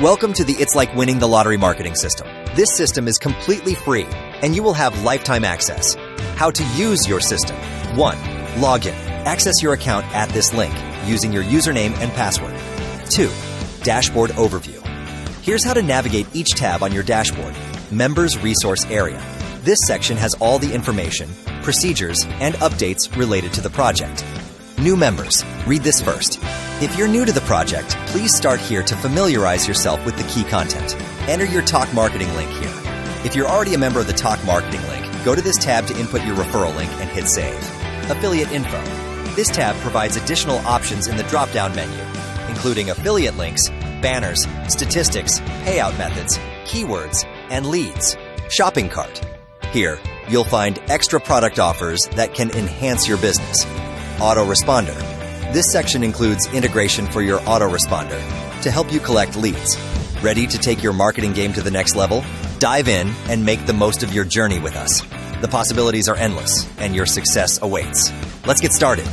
Welcome to the It's Like Winning the Lottery marketing system. This system is completely free, and you will have lifetime access. How to use your system. 1. Login. Access your account at this link using your username and password. 2. Dashboard overview. Here's how to navigate each tab on your dashboard. Members Resource Area. This section has all the information, procedures, and updates related to the project. New members. Read this first. If you're new to the project, please start here to familiarize yourself with the key content. Enter your Talk Marketing link here. If you're already a member of the Talk Marketing link, go to this tab to input your referral link and hit Save. Affiliate Info. This tab provides additional options in the drop-down menu, including affiliate links, banners, statistics, payout methods, keywords, and leads. Shopping Cart. Here, you'll find extra product offers that can enhance your business. Autoresponder. This section includes integration for your autoresponder to help you collect leads. Ready to take your marketing game to the next level? Dive in and make the most of your journey with us. The possibilities are endless, and your success awaits. Let's get started.